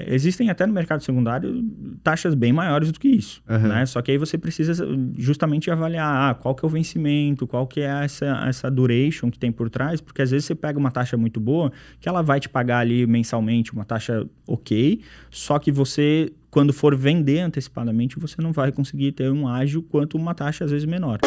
Existem até no mercado secundário taxas bem maiores do que isso, Aham. né? Só que aí você precisa justamente avaliar qual que é o vencimento, qual que é essa duration que tem por trás, porque às vezes você pega uma taxa muito boa, que ela vai te pagar ali mensalmente uma taxa ok, só que você, quando for vender antecipadamente, você não vai conseguir ter um ágio quanto uma taxa às vezes menor.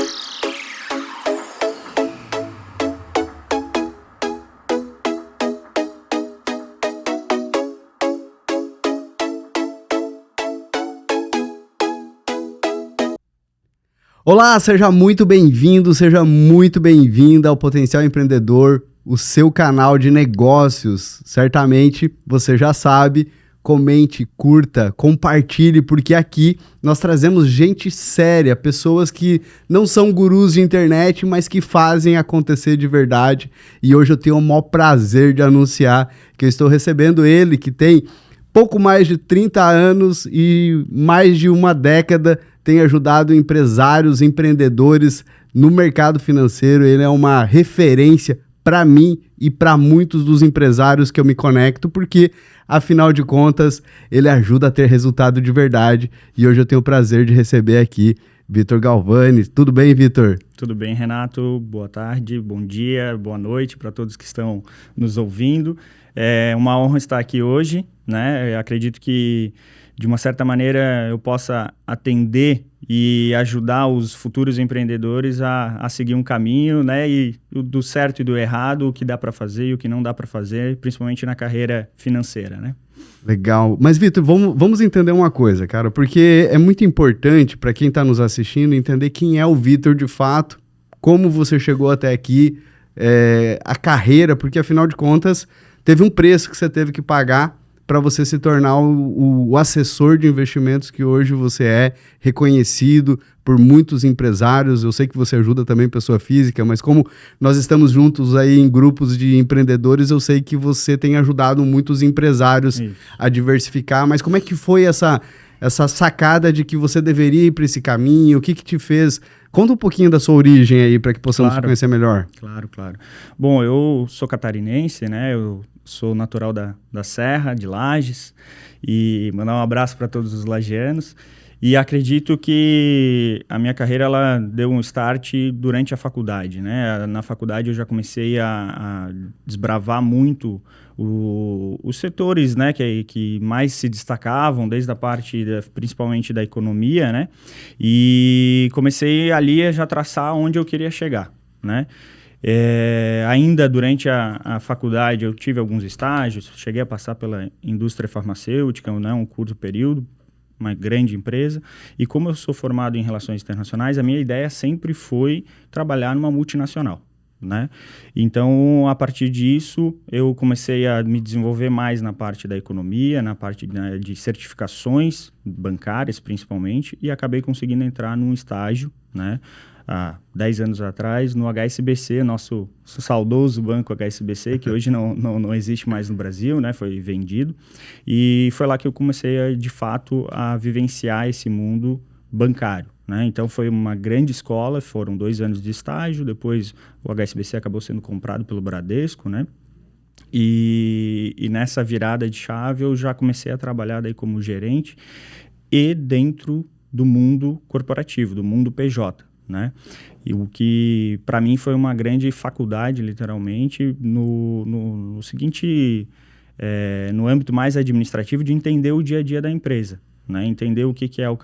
Olá, seja muito bem-vindo, seja muito bem-vinda ao Potencial Empreendedor, o seu canal de negócios. Certamente você já sabe, comente, curta, compartilhe, porque aqui nós trazemos gente séria, pessoas que não são gurus de internet, mas que fazem acontecer de verdade. E hoje eu tenho o maior prazer de anunciar que eu estou recebendo ele, que tem pouco mais de 30 anos e mais de uma década tem ajudado empresários, empreendedores no mercado financeiro. Ele é uma referência para mim e para muitos dos empresários que eu me conecto, porque, afinal de contas, ele ajuda a ter resultado de verdade. E hoje eu tenho o prazer de receber aqui Vitor Galvani. Tudo bem, Vitor? Tudo bem, Renato? Boa tarde, bom dia, boa noite para todos que estão nos ouvindo. É uma honra estar aqui hoje, né? Eu acredito que, de uma certa maneira, eu possa atender e ajudar os futuros empreendedores a seguir um caminho, né? E do certo e do errado, o que dá para fazer e o que não dá para fazer, principalmente na carreira financeira, né? Legal. Mas, Vitor, vamos entender uma coisa, cara, porque é muito importante para quem está nos assistindo entender quem é o Vitor de fato, como você chegou até aqui, a carreira, porque, afinal de contas, teve um preço que você teve que pagar para você se tornar o assessor de investimentos que hoje você é, reconhecido por muitos empresários. Eu sei que você ajuda também pessoa física, mas como nós estamos juntos aí em grupos de empreendedores, eu sei que você tem ajudado muitos empresários a diversificar. Mas como é que foi essa sacada de que você deveria ir para esse caminho? O que te fez? Conta um pouquinho da sua origem aí para que possamos te conhecer melhor. Claro. Bom, eu sou catarinense, né? Eu sou natural da Serra, de Lages, e mandar um abraço para todos os lagianos. E acredito que a minha carreira ela deu um start durante a faculdade, né? Na faculdade eu já comecei a desbravar muito os setores, né, que mais se destacavam, desde a parte principalmente da economia, né? E comecei ali a já traçar onde eu queria chegar, né? Ainda durante a faculdade eu tive alguns estágios, cheguei a passar pela indústria farmacêutica, né, um curto período, uma grande empresa, e como eu sou formado em relações internacionais, a minha ideia sempre foi trabalhar numa multinacional, né? Então, a partir disso, eu comecei a me desenvolver mais na parte da economia, na parte de certificações bancárias, principalmente, e acabei conseguindo entrar num estágio, né? Há 10 anos atrás, no HSBC, nosso saudoso banco HSBC, que hoje não existe mais no Brasil, né? Foi vendido. E foi lá que eu comecei, de fato, a vivenciar esse mundo bancário, né? Então, foi uma grande escola, foram 2 anos de estágio, depois o HSBC acabou sendo comprado pelo Bradesco, né? E nessa virada de chave, eu já comecei a trabalhar daí como gerente e dentro do mundo corporativo, do mundo PJ, né? E o que para mim foi uma grande faculdade, literalmente, no seguinte, no âmbito mais administrativo, de entender o dia a dia da empresa, né? Entender o que é um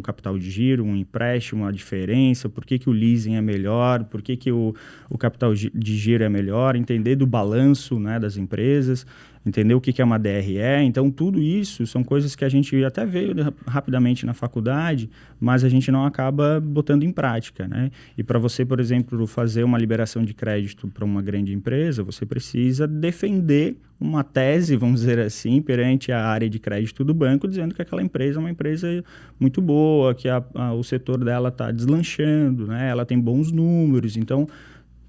capital de giro, um empréstimo, a diferença, por que o leasing é melhor, por que o capital de giro é melhor, entender do balanço, né, das empresas, entender o que é uma DRE. Então, tudo isso são coisas que a gente até veio rapidamente na faculdade, mas a gente não acaba botando em prática, né? E para você, por exemplo, fazer uma liberação de crédito para uma grande empresa, você precisa defender uma tese, vamos dizer assim, perante a área de crédito do banco, dizendo que aquela empresa é uma empresa muito boa, que o setor dela está deslanchando, né? Ela tem bons números. Então,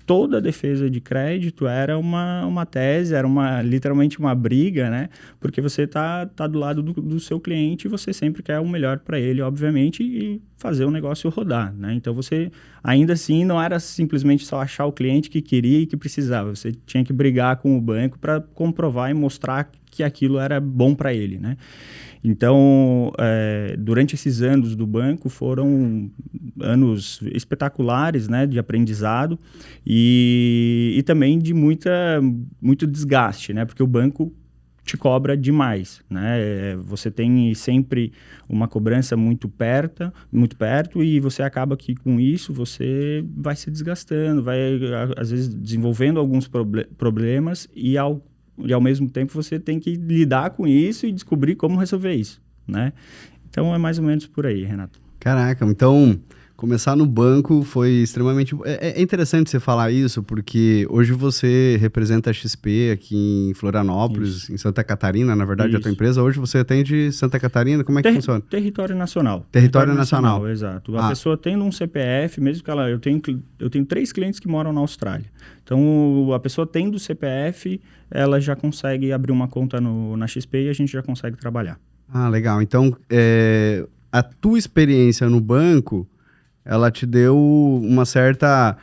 toda a defesa de crédito era uma tese, era literalmente uma briga, né? Porque você tá do lado do seu cliente e você sempre quer o melhor para ele, obviamente, e fazer o negócio rodar, né? Então, você, ainda assim, não era simplesmente só achar o cliente que queria e que precisava. Você tinha que brigar com o banco para comprovar e mostrar que aquilo era bom para ele, né? Então, durante esses anos do banco, foram anos espetaculares, né, de aprendizado e também de muito desgaste, né, porque o banco te cobra demais, né? Você tem sempre uma cobrança muito perto e você acaba que com isso você vai se desgastando, vai às vezes desenvolvendo alguns problemas e ao mesmo tempo você tem que lidar com isso e descobrir como resolver isso, né? Então é mais ou menos por aí, Renato. Caraca, então começar no banco foi extremamente... É interessante você falar isso, porque hoje você representa a XP aqui em Florianópolis, Isso. em Santa Catarina, na verdade, Isso. a tua empresa. Hoje você atende Santa Catarina, como é que funciona? Território nacional. Território nacional. Exato. A pessoa tendo um CPF, mesmo que ela... Eu tenho 3 clientes que moram na Austrália. Então, a pessoa tendo o CPF, ela já consegue abrir uma conta na XP e a gente já consegue trabalhar. Ah, legal. Então, a tua experiência no banco, ela te deu uma certa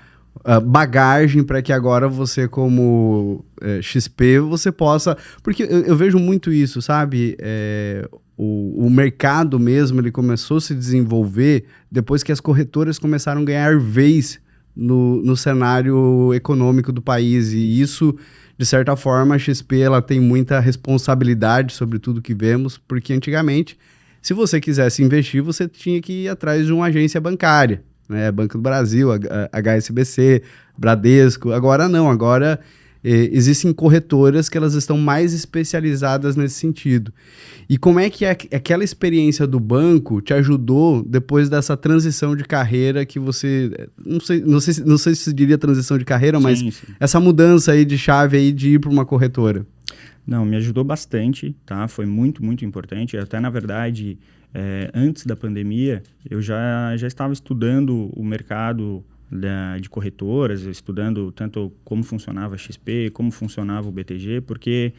bagagem para que agora você, como XP, você possa... Porque eu vejo muito isso, sabe? O mercado mesmo, ele começou a se desenvolver depois que as corretoras começaram a ganhar vez no cenário econômico do país. E isso, de certa forma, a XP ela tem muita responsabilidade sobre tudo que vemos, porque antigamente, se você quisesse investir, você tinha que ir atrás de uma agência bancária, né? Banco do Brasil, HSBC, Bradesco. Agora não, agora existem corretoras que elas estão mais especializadas nesse sentido. E como é que aquela experiência do banco te ajudou depois dessa transição de carreira que você... Não sei se diria transição de carreira, Sim, mas sim. essa mudança aí de chave aí de ir para uma corretora. Não, me ajudou bastante, tá? Foi muito, muito importante. Até, na verdade, antes da pandemia, eu já estava estudando o mercado de corretoras, estudando tanto como funcionava a XP, como funcionava o BTG, porque,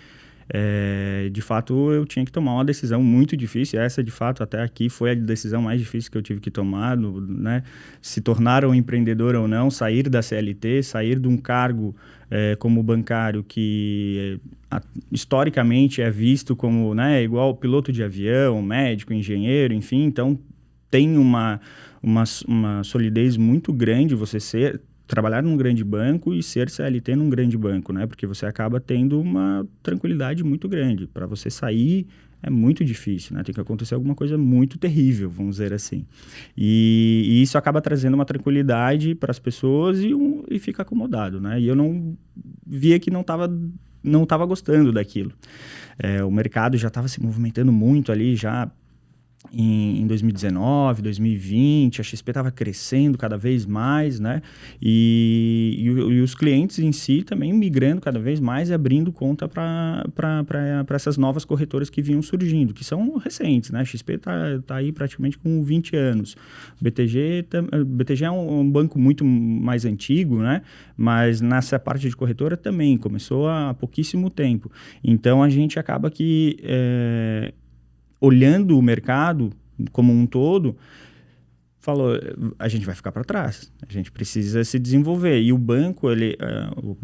de fato, eu tinha que tomar uma decisão muito difícil. Essa, de fato, até aqui foi a decisão mais difícil que eu tive que tomar, né? Se tornar um empreendedor ou não, sair da CLT, sair de um cargo como bancário que historicamente é visto como, né, igual piloto de avião, médico, engenheiro, enfim. Então, tem uma solidez muito grande você trabalhar num grande banco e ser CLT num grande banco, né? Porque você acaba tendo uma tranquilidade muito grande. Para você sair é muito difícil, né? Tem que acontecer alguma coisa muito terrível, vamos dizer assim. E isso acaba trazendo uma tranquilidade para as pessoas e fica acomodado, né? E eu não via que não estava gostando daquilo. O mercado já estava se movimentando muito ali, já em 2019, 2020, a XP estava crescendo cada vez mais, né? E os clientes em si também migrando cada vez mais e abrindo conta para essas novas corretoras que vinham surgindo, que são recentes, né? A XP tá aí praticamente com 20 anos. O BTG é um banco muito mais antigo, né? Mas nessa parte de corretora também começou há pouquíssimo tempo. Então, a gente acaba que... olhando o mercado como um todo, falou, a gente vai ficar para trás, a gente precisa se desenvolver. E o banco, ele,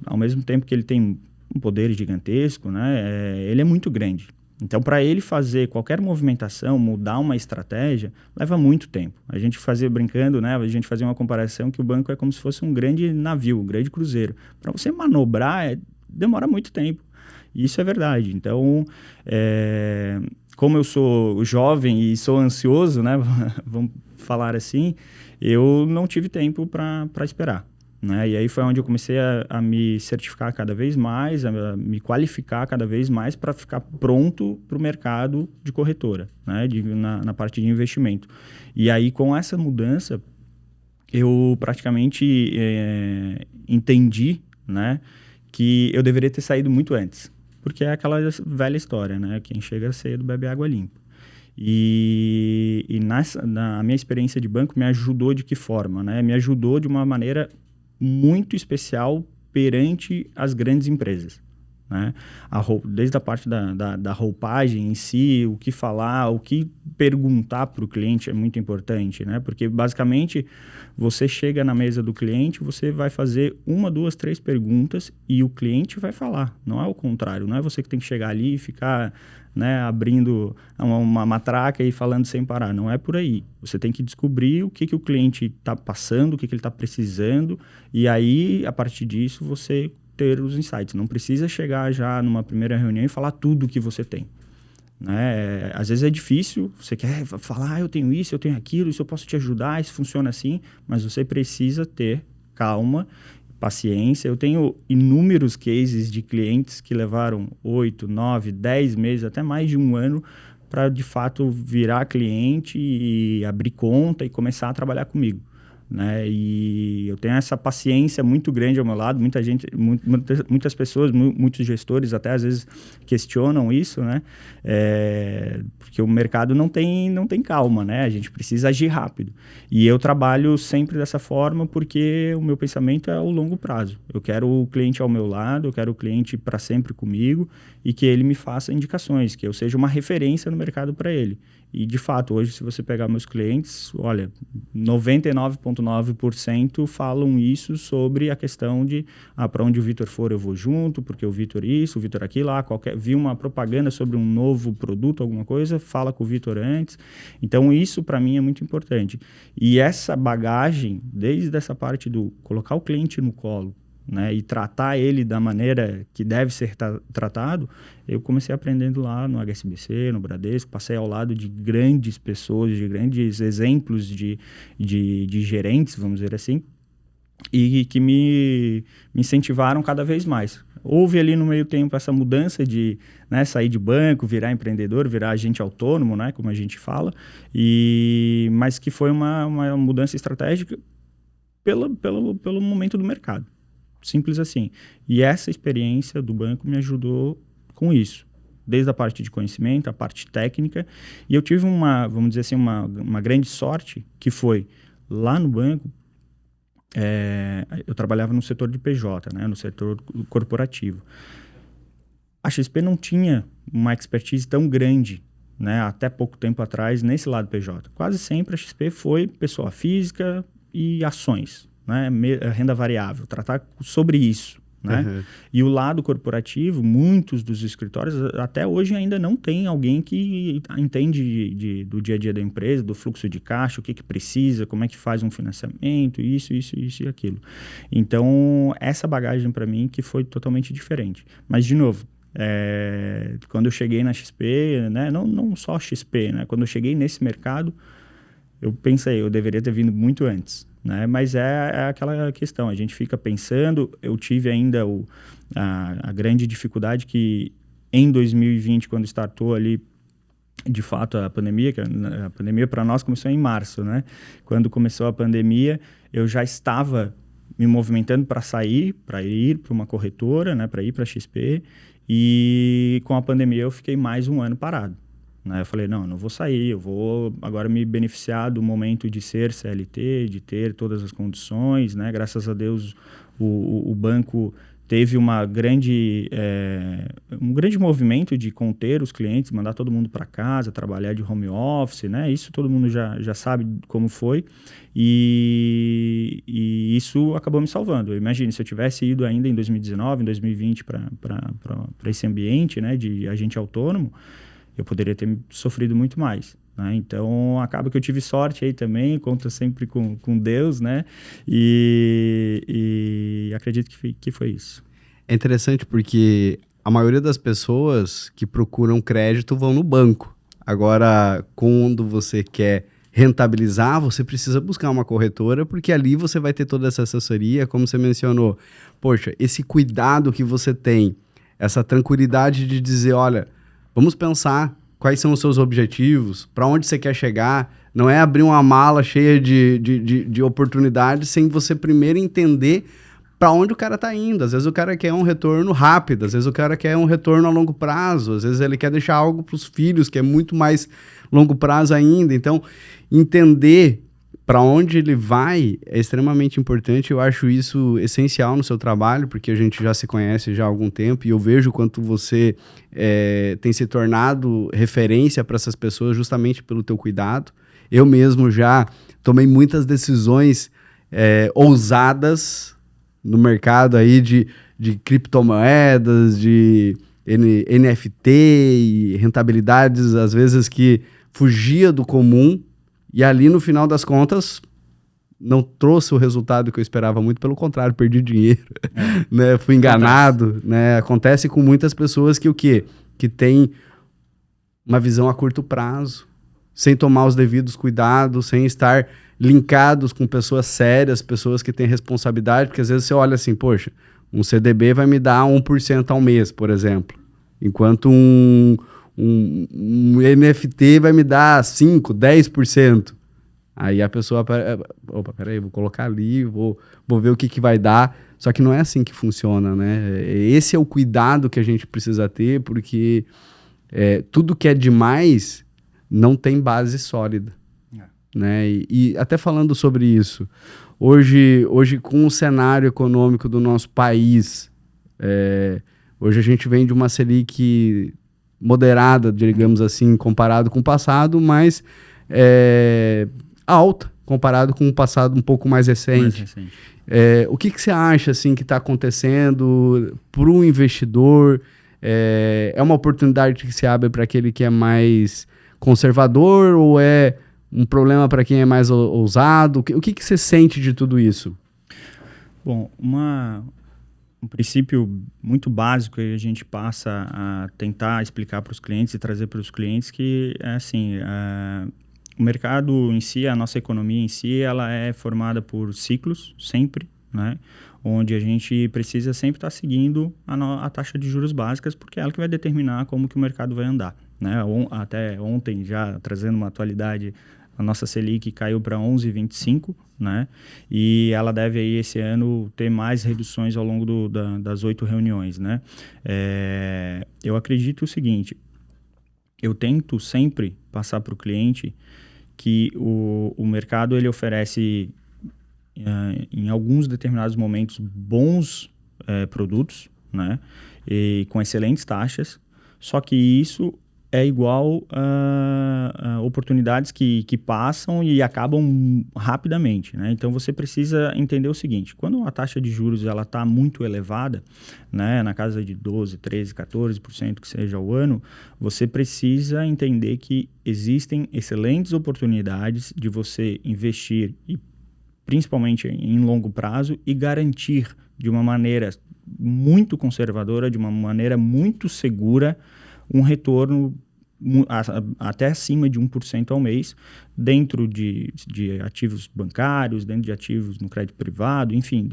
ao mesmo tempo que ele tem um poder gigantesco, né, ele é muito grande. Então, para ele fazer qualquer movimentação, mudar uma estratégia, leva muito tempo. A gente fazia, brincando, né, a gente fazia uma comparação que o banco é como se fosse um grande navio, um grande cruzeiro. Para você manobrar, demora muito tempo. E isso é verdade. Então, como eu sou jovem e sou ansioso, né, vamos falar assim, eu não tive tempo para esperar, né? E aí foi onde eu comecei a me certificar cada vez mais, a me qualificar cada vez mais para ficar pronto para o mercado de corretora, né, na parte de investimento. E aí, com essa mudança, eu praticamente entendi, né, que eu deveria ter saído muito antes. Porque é aquela velha história, né? Quem chega cedo bebe água limpa. E na minha experiência de banco me ajudou de que forma, né? Me ajudou de uma maneira muito especial perante as grandes empresas. Né? Desde a parte da roupagem em si, o que falar, o que perguntar para o cliente é muito importante, né? Porque basicamente você chega na mesa do cliente, você vai fazer 1, 2, 3 perguntas e o cliente vai falar, não é o contrário, não é você que tem que chegar ali e ficar, né, abrindo uma matraca e falando sem parar, não é por aí. Você tem que descobrir o que o cliente está passando, o que ele está precisando, e aí, a partir disso, você ter os insights. Não precisa chegar já numa primeira reunião e falar tudo o que você tem. Né? Às vezes é difícil, você quer falar, eu tenho isso, eu tenho aquilo, isso eu posso te ajudar, isso funciona assim, mas você precisa ter calma, paciência. Eu tenho inúmeros cases de clientes que levaram 8, 9, 10 meses, até mais de um ano, para de fato virar cliente e abrir conta e começar a trabalhar comigo. Né? E eu tenho essa paciência muito grande ao meu lado, muitas pessoas, muitos gestores até às vezes questionam isso, né? Porque o mercado não tem calma, né? A gente precisa agir rápido. E eu trabalho sempre dessa forma porque o meu pensamento é o longo prazo. Eu quero o cliente ao meu lado, eu quero o cliente para sempre comigo e que ele me faça indicações, que eu seja uma referência no mercado para ele. E, de fato, hoje, se você pegar meus clientes, olha, 99,9% falam isso sobre a questão de para onde o Vitor for, eu vou junto, porque o Vitor isso, o Vitor aquilo, vi uma propaganda sobre um novo produto, alguma coisa, fala com o Vitor antes. Então, isso, para mim, é muito importante. E essa bagagem, desde essa parte do colocar o cliente no colo, né, e tratar ele da maneira que deve ser tratado, eu comecei aprendendo lá no HSBC, no Bradesco, passei ao lado de grandes pessoas, de grandes exemplos de gerentes, vamos dizer assim, e que me incentivaram cada vez mais. Houve ali no meio tempo essa mudança de, né, sair de banco, virar empreendedor, virar agente autônomo, né, como a gente fala, mas que foi uma mudança estratégica pelo momento do mercado. Simples assim. E essa experiência do banco me ajudou com isso. Desde a parte de conhecimento, a parte técnica. E eu tive vamos dizer assim, uma grande sorte, que foi, lá no banco, eu trabalhava no setor de PJ, né, no setor corporativo. A XP não tinha uma expertise tão grande, né, até pouco tempo atrás, nesse lado PJ. Quase sempre a XP foi pessoa física e ações. Né, renda variável, tratar sobre isso. Né? Uhum. E o lado corporativo, muitos dos escritórios, até hoje ainda não tem alguém que entende do dia a dia da empresa, do fluxo de caixa, o que precisa, como é que faz um financiamento, isso e aquilo. Então, essa bagagem para mim que foi totalmente diferente. Mas, de novo, quando eu cheguei na XP, né, não só a XP, né, quando eu cheguei nesse mercado, eu pensei, eu deveria ter vindo muito antes. Né? Mas é aquela questão, a gente fica pensando. Eu tive ainda a grande dificuldade que em 2020, quando startou ali, de fato, a pandemia, que a pandemia para nós começou em março, né? Quando começou a pandemia, eu já estava me movimentando para ir para uma corretora, né? Para ir para a XP, e com a pandemia eu fiquei mais um ano parado. Eu falei, não vou sair, eu vou agora me beneficiar do momento de ser CLT, de ter todas as condições, né? Graças a Deus o banco teve um grande movimento de conter os clientes, mandar todo mundo para casa, trabalhar de home office, né? Isso todo mundo já sabe como foi, e isso acabou me salvando. Imagine, se eu tivesse ido ainda em 2019, em 2020 para esse ambiente, né, de agente autônomo, eu poderia ter sofrido muito mais. Né? Então, acaba que eu tive sorte aí também, conto sempre com Deus, né? E acredito que foi isso. É interessante porque a maioria das pessoas que procuram crédito vão no banco. Agora, quando você quer rentabilizar, você precisa buscar uma corretora, porque ali você vai ter toda essa assessoria, como você mencionou. Poxa, esse cuidado que você tem, essa tranquilidade de dizer, olha, vamos pensar quais são os seus objetivos, para onde você quer chegar. Não é abrir uma mala cheia de oportunidades sem você primeiro entender para onde o cara está indo. Às vezes o cara quer um retorno rápido, às vezes o cara quer um retorno a longo prazo, às vezes ele quer deixar algo para os filhos, que é muito mais longo prazo ainda. Então, entender para onde ele vai é extremamente importante. Eu acho isso essencial no seu trabalho, porque a gente já se conhece já há algum tempo e eu vejo o quanto você tem se tornado referência para essas pessoas justamente pelo teu cuidado. Eu mesmo já tomei muitas decisões ousadas no mercado aí de criptomoedas, de NFT e rentabilidades, às vezes que fugia do comum, e ali no final das contas não trouxe o resultado que eu esperava, muito pelo contrário, perdi dinheiro, né? Fui enganado, né? Acontece com muitas pessoas que o quê? Que tem uma visão a curto prazo, sem tomar os devidos cuidados, sem estar linkados com pessoas sérias, pessoas que têm responsabilidade, porque às vezes você olha assim, poxa, um CDB vai me dar 1% ao mês, por exemplo, enquanto um NFT vai me dar 5%, 10%. Aí a pessoa, opa, peraí, vou colocar ali, vou ver o que vai dar. Só que não é assim que funciona, né? Esse é o cuidado que a gente precisa ter, porque tudo que é demais não tem base sólida. Né? E até falando sobre isso, hoje com o cenário econômico do nosso país, hoje a gente vem de uma Selic moderada, digamos assim, comparado com o passado, mas alta, comparado com o passado um pouco mais recente. O que você acha assim, que está acontecendo para o investidor? É uma oportunidade que se abre para aquele que é mais conservador ou é um problema para quem é mais ousado? O que você sente de tudo isso? Bom, um princípio muito básico que a gente passa a tentar explicar para os clientes e trazer para os clientes que é assim, o mercado em si, a nossa economia em si, ela é formada por ciclos, sempre, né? Onde a gente precisa sempre estar seguindo a taxa de juros básicas, porque é ela que vai determinar como que o mercado vai andar, né? Até ontem, já trazendo uma atualidade, a nossa Selic caiu para 11,25, né? E ela deve aí esse ano ter mais reduções ao longo das 8 reuniões, né? Eu acredito o seguinte, eu tento sempre passar para o cliente que o mercado ele oferece em alguns determinados momentos bons produtos, né? E com excelentes taxas, só que isso é igual a oportunidades que passam e acabam rapidamente, né? Então, você precisa entender o seguinte, quando a taxa de juros está muito elevada, né, na casa de 12%, 13%, 14%, que seja ao ano, você precisa entender que existem excelentes oportunidades de você investir, e principalmente em longo prazo, e garantir de uma maneira muito conservadora, de uma maneira muito segura, um retorno até acima de 1% ao mês, dentro de ativos bancários, dentro de ativos no crédito privado, enfim,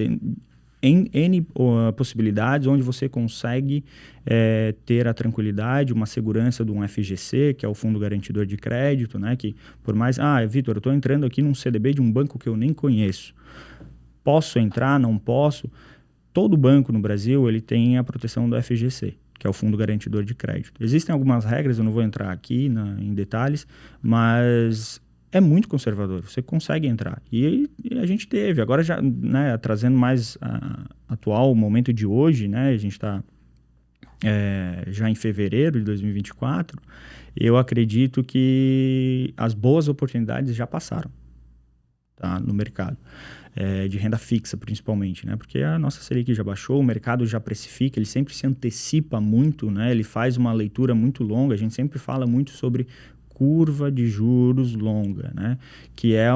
em N possibilidades onde você consegue ter a tranquilidade, uma segurança de um FGC, que é o Fundo Garantidor de Crédito, né, que por mais, Vitor, eu estou entrando aqui num CDB de um banco que eu nem conheço. Posso entrar? Não posso? Todo banco no Brasil ele tem a proteção do FGC, que é o Fundo Garantidor de Crédito. Existem algumas regras, eu não vou entrar aqui em detalhes, mas é muito conservador, você consegue entrar. E a gente teve, agora já, né, trazendo mais atual, o momento de hoje, né, a gente está já em fevereiro de 2024, eu acredito que as boas oportunidades já passaram, tá, no mercado. De renda fixa, principalmente, né? Porque a nossa Selic já baixou, o mercado já precifica, ele sempre se antecipa muito, né? Ele faz uma leitura muito longa, a gente sempre fala muito sobre curva de juros longa, né? Que é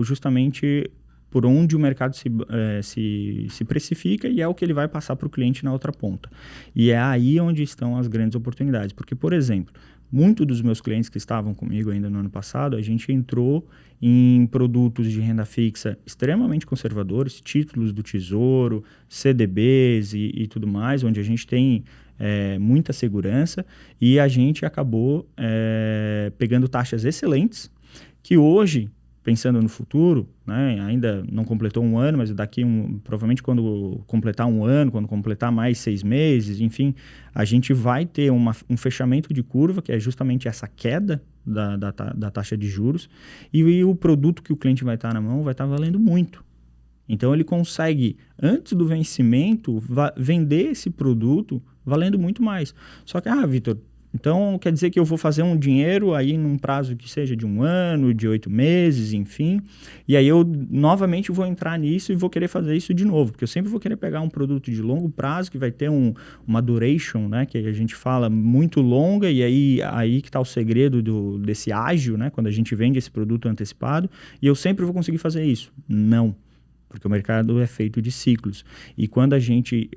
justamente por onde o mercado se precifica e é o que ele vai passar para o cliente na outra ponta. E é aí onde estão as grandes oportunidades, porque, por exemplo, muitos dos meus clientes que estavam comigo ainda no ano passado, a gente entrou em produtos de renda fixa extremamente conservadores, títulos do Tesouro, CDBs e tudo mais, onde a gente tem muita segurança, e a gente acabou pegando taxas excelentes, que hoje pensando no futuro, né, ainda não completou um ano, mas daqui provavelmente quando completar um ano, quando completar mais 6 meses, enfim, a gente vai ter um fechamento de curva, que é justamente essa queda da taxa de juros, e o produto que o cliente vai estar na mão vai estar valendo muito. Então ele consegue, antes do vencimento, vender esse produto valendo muito mais. Só que, Vitor, então quer dizer que eu vou fazer um dinheiro aí num prazo que seja de 1 ano, de 8 meses, enfim, e aí eu novamente vou entrar nisso e vou querer fazer isso de novo, porque eu sempre vou querer pegar um produto de longo prazo que vai ter uma duration, né, que a gente fala muito longa, e aí que está o segredo desse ágil, né, quando a gente vende esse produto antecipado, e eu sempre vou conseguir fazer isso. Não. Porque o mercado é feito de ciclos. E quando a gente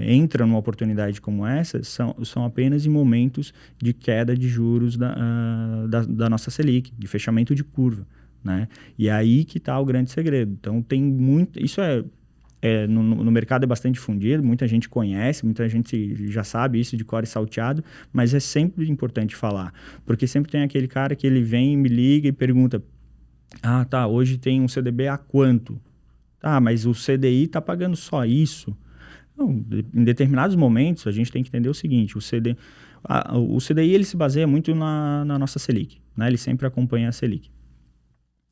entra numa oportunidade como essa, são apenas em momentos de queda de juros da nossa Selic, de fechamento de curva, né? E aí que está o grande segredo. Então, tem muito... Isso no mercado é bastante difundido, muita gente conhece, muita gente já sabe isso de cor e salteado, mas é sempre importante falar. Porque sempre tem aquele cara que ele vem, me liga e pergunta: hoje tem um CDB a quanto? Mas o CDI está pagando só isso? Não, em determinados momentos, a gente tem que entender o seguinte: o CDI ele se baseia muito na nossa Selic, né? Ele sempre acompanha a Selic.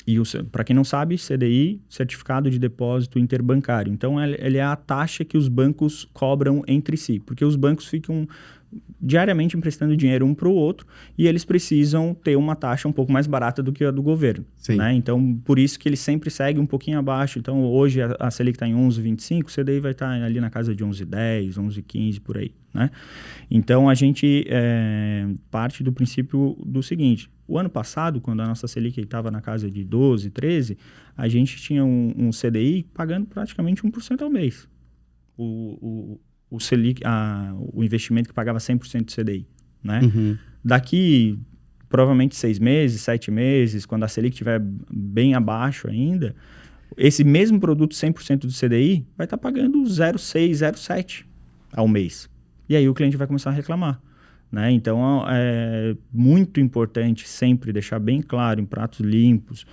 E, para quem não sabe, CDI, Certificado de Depósito Interbancário. Então, ele é a taxa que os bancos cobram entre si, porque os bancos ficam diariamente emprestando dinheiro um para o outro, e eles precisam ter uma taxa um pouco mais barata do que a do governo, né? Então, por isso que ele sempre segue um pouquinho abaixo. Então, hoje a Selic está em 11,25, o CDI vai estar ali na casa de 11,10, 11,15, por aí, né? Então, a gente parte do princípio do seguinte: o ano passado, quando a nossa Selic estava na casa de 12, 13, a gente tinha um CDI pagando praticamente 1% ao mês. O Selic, o investimento que pagava 100% do CDI, né? Uhum. Daqui, provavelmente 6 meses, 7 meses, quando a Selic estiver bem abaixo ainda, esse mesmo produto 100% do CDI vai estar pagando 0,6, 0,7 ao mês. E aí o cliente vai começar a reclamar, né? Então, é muito importante sempre deixar bem claro, em pratos limpos,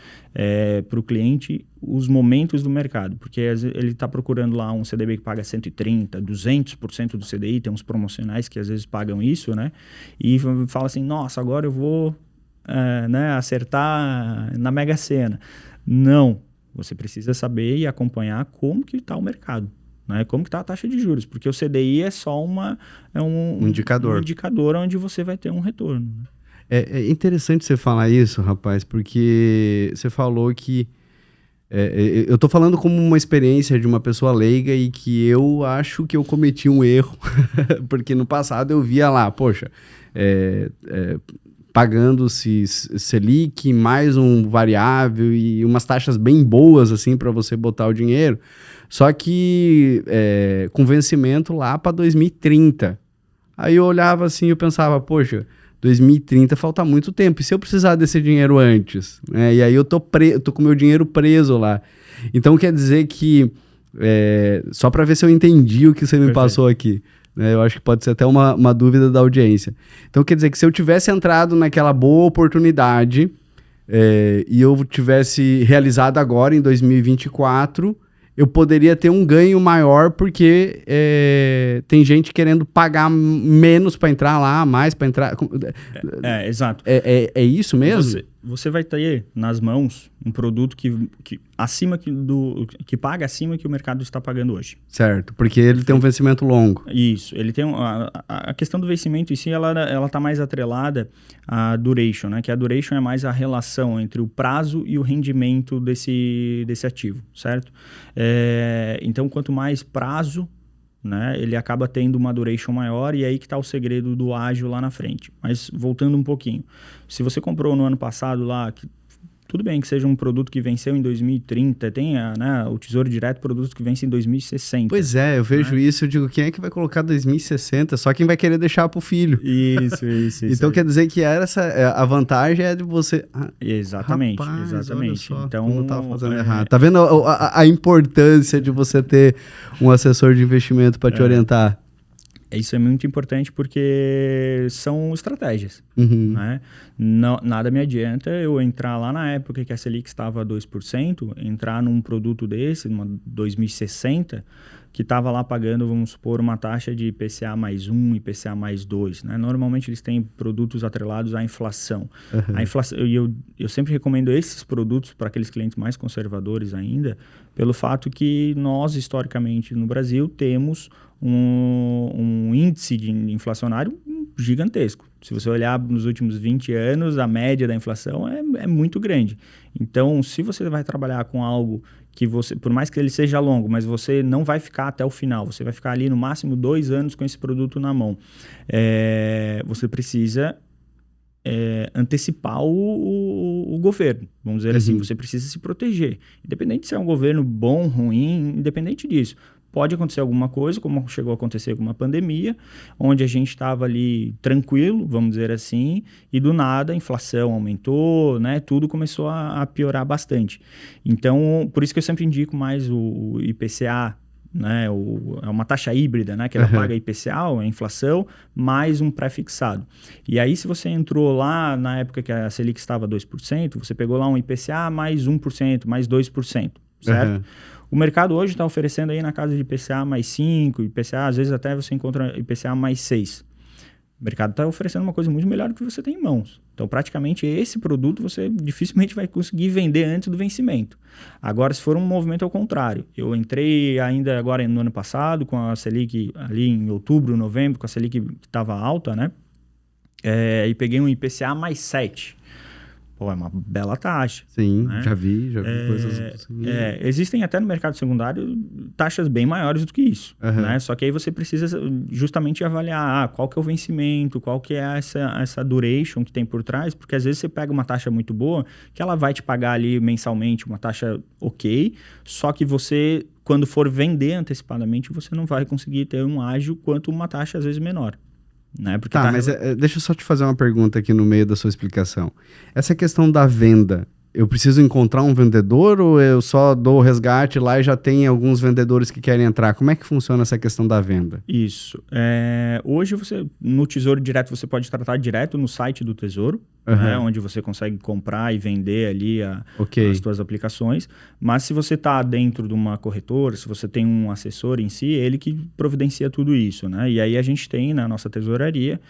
para o cliente, os momentos do mercado. Porque ele está procurando lá um CDB que paga 130%, 200% do CDI, tem uns promocionais que às vezes pagam isso, né? E fala assim: nossa, agora eu vou acertar na Mega Sena. Não, você precisa saber e acompanhar como que está o mercado, né? Como que está a taxa de juros, porque o CDI é só um indicador. Um indicador onde você vai ter um retorno. É interessante você falar isso, rapaz, porque você falou que... eu estou falando como uma experiência de uma pessoa leiga e que eu acho que eu cometi um erro, porque no passado eu via lá, poxa, pagando-se Selic, mais um variável e umas taxas bem boas assim para você botar o dinheiro. Só que com vencimento lá para 2030. Aí eu olhava assim e eu pensava, poxa, 2030 falta muito tempo. E se eu precisar desse dinheiro antes? E aí eu tô com meu dinheiro preso lá. Então quer dizer que, só para ver se eu entendi o que você me passou aqui, né? Eu acho que pode ser até uma dúvida da audiência. Então quer dizer que se eu tivesse entrado naquela boa oportunidade e eu tivesse realizado agora em 2024... eu poderia ter um ganho maior porque tem gente querendo pagar menos para entrar lá, mais para entrar. Exato. É isso mesmo? Você vai ter nas mãos um produto que paga acima que o mercado está pagando hoje. Certo, porque ele tem um vencimento longo. Isso, ele tem a questão do vencimento em si, ela está mais atrelada à duration, né? Que a duration é mais a relação entre o prazo e o rendimento desse ativo, certo? Então, quanto mais prazo, né, ele acaba tendo uma duration maior, e aí que está o segredo do ágil lá na frente. Mas voltando um pouquinho, se você comprou no ano passado lá, tudo bem que seja um produto que venceu em 2030, tem o Tesouro Direto, produtos que vencem em 2060. Pois eu vejo isso, eu digo, quem é que vai colocar 2060? Só quem vai querer deixar pro filho. Isso. Então quer dizer que a vantagem é de você... Exatamente, rapaz, exatamente. Olha só, então, como eu tava fazendo errado. Tá vendo a importância de você ter um assessor de investimento para te orientar? Isso é muito importante porque são estratégias, Uhum. né? Nada me adianta eu entrar lá na época que a Selic estava a 2%, entrar num produto desse, numa 2060, que estava lá pagando, vamos supor, uma taxa de IPCA mais 1, IPCA mais 2, né? Normalmente eles têm produtos atrelados à inflação. Uhum. A inflação, eu sempre recomendo esses produtos para aqueles clientes mais conservadores ainda, pelo fato que nós, historicamente, no Brasil, temos um índice de inflacionário gigantesco. Se você olhar nos últimos 20 anos, a média da inflação é muito grande. Então, se você vai trabalhar com algo que você, por mais que ele seja longo, mas você não vai ficar até o final, você vai ficar ali no máximo 2 anos com esse produto na mão, você precisa antecipar o governo, vamos dizer assim, você precisa se proteger, independente se é um governo bom, ruim, independente disso. Pode acontecer alguma coisa, como chegou a acontecer com uma pandemia, onde a gente estava ali tranquilo, vamos dizer assim, e do nada a inflação aumentou, né? Tudo começou a piorar bastante. Então, por isso que eu sempre indico mais o IPCA, né? É uma taxa híbrida, né? Que ela paga IPCA, a inflação, mais um pré-fixado. E aí, se você entrou lá na época que a Selic estava a 2%, você pegou lá um IPCA mais 1%, mais 2%, certo? O mercado hoje está oferecendo aí na casa de IPCA mais 5, IPCA, às vezes até você encontra IPCA mais 6. O mercado está oferecendo uma coisa muito melhor do que você tem em mãos. Então, praticamente, esse produto você dificilmente vai conseguir vender antes do vencimento. Agora, se for um movimento ao contrário, eu entrei ainda agora no ano passado com a Selic ali em outubro, novembro, com a Selic que estava alta, né? E peguei um IPCA mais 7. Pô, é uma bela taxa. Sim, né? já vi coisas assim. Existem até no mercado secundário taxas bem maiores do que isso, né? Só que aí você precisa justamente avaliar qual que é o vencimento, qual que é essa duration que tem por trás, porque às vezes você pega uma taxa muito boa, que ela vai te pagar ali mensalmente uma taxa ok, só que você, quando for vender antecipadamente, você não vai conseguir ter um ágio quanto uma taxa às vezes menor. Né? Porque mas deixa eu só te fazer uma pergunta aqui no meio da sua explicação. Essa questão da venda, eu preciso encontrar um vendedor ou eu só dou o resgate lá e já tem alguns vendedores que querem entrar? Como é que funciona essa questão da venda? Isso. Hoje, no Tesouro Direto, você pode tratar direto no site do Tesouro, né, onde você consegue comprar e vender ali as suas aplicações. Mas se você está dentro de uma corretora, se você tem um assessor em si, ele que providencia tudo isso. Né? E aí a gente tem na nossa tesouraria